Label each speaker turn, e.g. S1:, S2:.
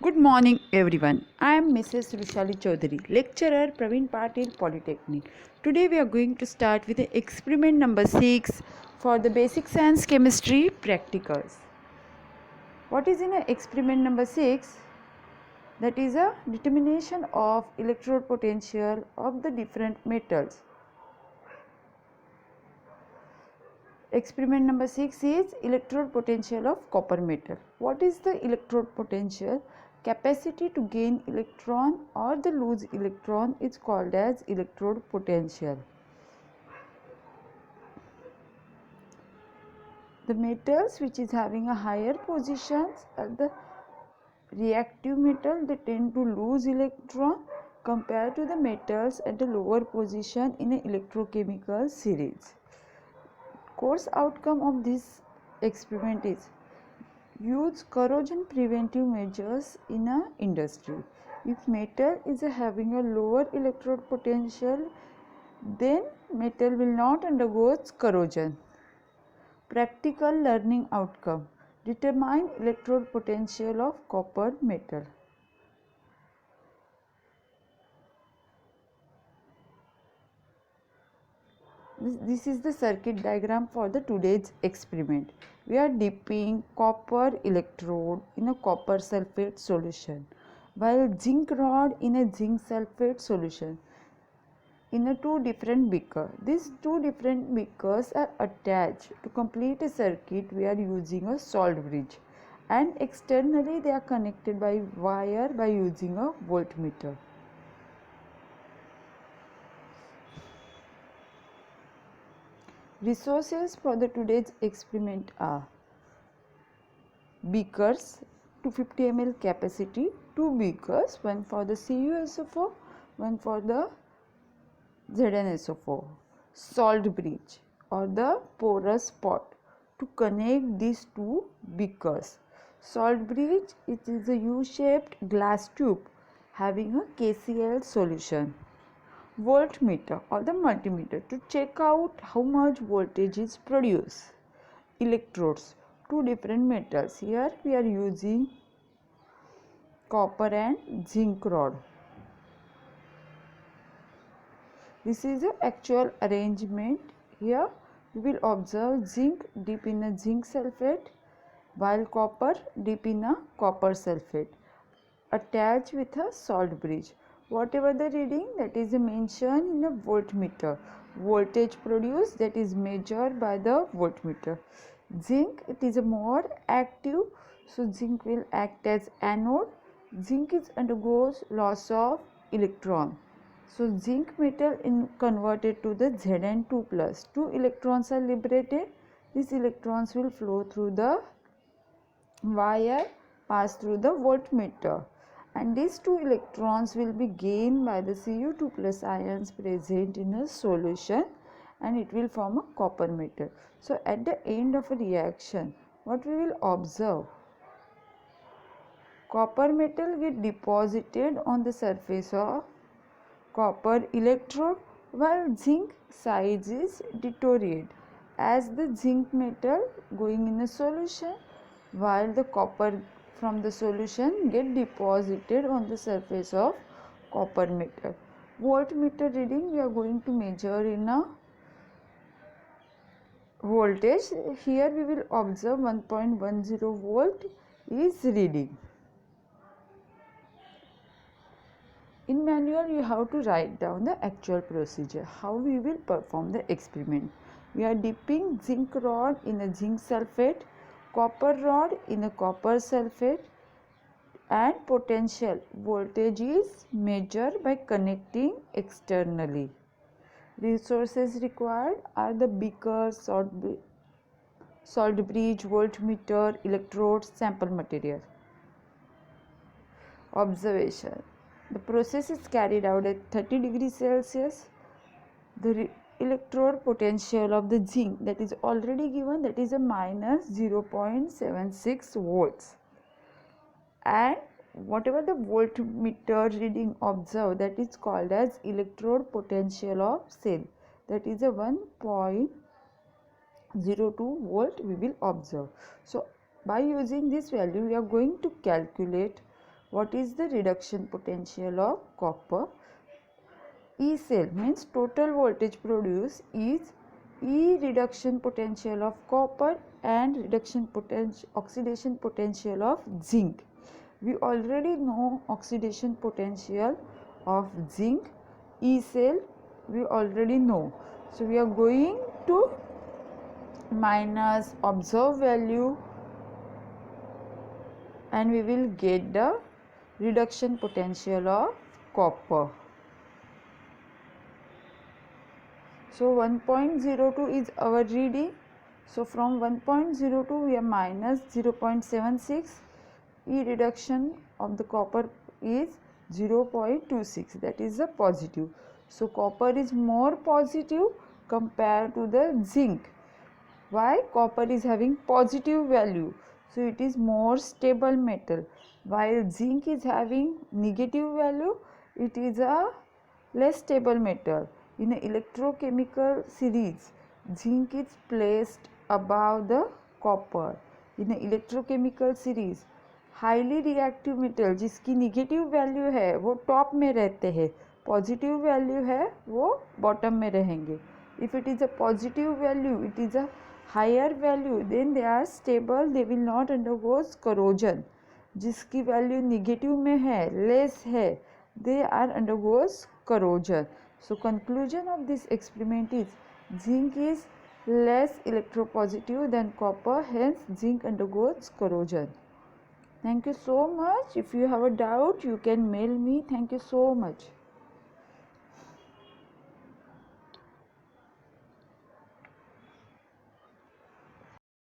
S1: Good morning, everyone. I am Mrs. Rushali Chaudhary, lecturer, Praveen Patil, Polytechnic. Today, we are going to start with the experiment number 6 for the basic science chemistry practicals. What is in a experiment number 6? That is a determination of electrode potential of the different metals. Experiment number 6 is electrode potential of copper metal. What is the electrode potential? Capacity to gain electron or the lose electron is called as electrode potential. The metals which is having a higher positions at the reactive metal, they tend to lose electron compared to the metals at the lower position in an electrochemical series. Course outcome of this experiment is use corrosion preventive measures in a industry. If metal is having a lower electrode potential, then metal will not undergo corrosion. Practical learning outcome: determine electrode potential of copper metal. This is the circuit diagram for the today's experiment. We are dipping copper electrode in a copper sulfate solution while zinc rod in a zinc sulfate solution in a two different beakers. These two different beakers are attached. To complete a circuit, we are using a salt bridge, and externally they are connected by wire by using a voltmeter. Resources for the today's experiment are beakers 250 ml capacity, 2 beakers, one for the CuSO4, one for the ZnSO4, salt bridge or the porous pot to connect these two beakers. Salt bridge, it is a U-shaped glass tube having a KCl solution. Voltmeter or the multimeter to check out how much voltage is produced. Electrodes, two different metals. Here we are using copper and zinc rod. This is the actual arrangement. Here we will observe zinc dip in a zinc sulfate while copper dip in a copper sulfate attached with a salt bridge. Whatever the reading, that is mentioned in a voltmeter. Voltage produced, that is measured by the voltmeter. Zinc, it is a more active, so zinc will act as anode. Zinc is undergoes loss of electron. So zinc metal in converted to the Zn2 plus. 2 electrons are liberated. These electrons will flow through the wire, pass through the voltmeter, and these 2 electrons will be gained by the Cu2 plus ions present in a solution, and it will form a copper metal. So at the end of a reaction, what we will observe? Copper metal get deposited on the surface of copper electrode while zinc size is deteriorate as the zinc metal going in a solution while the copper from the solution get deposited on the surface of copper metal. Voltmeter reading we are going to measure in a voltage. Here we will observe 1.10 volt is reading. In manual you have to write down the actual procedure how we will perform the experiment. We are dipping zinc rod in a zinc sulfate, copper rod in a copper sulfate, and potential voltage is measured by connecting externally. Resources required are the beaker, salt bridge, voltmeter, electrodes, sample material. Observation: the process is carried out at 30 degrees Celsius. The electrode potential of the zinc, that is already given, that is a minus 0.76 volts, and whatever the voltmeter reading observed, that is called as electrode potential of cell, that is a 1.02 volt we will observe. So by using this value we are going to calculate What is the reduction potential of copper? E cell means total voltage produced is E reduction potential of copper and oxidation potential of zinc. We already know oxidation potential of zinc. E cell we already know. So we are going to minus observed value and we will get the reduction potential of copper. So 1.02 is our reading. So from 1.02 we are minus 0.76. E reduction of the copper is 0.26, that is a positive. So copper is more positive compared to the zinc. Why? Copper is having positive value, so it is more stable metal, while zinc is having negative value, it is a less stable metal. In an electrochemical series, zinc is placed above the copper. In an electrochemical series, highly reactive metal जिसकी negative value है वो top में रहते हैं, positive value है वो bottom में रहेंगे. If it is a positive value, it is a higher value, then they are stable, they will not undergoes corrosion. जिसकी वैल्यू नेगेटिव में है, लेस है, they are undergoes corrosion. So conclusion of this experiment is zinc is less electropositive than copper, hence zinc undergoes corrosion. Thank you so much. If you have a doubt, you can mail me. Thank you so much.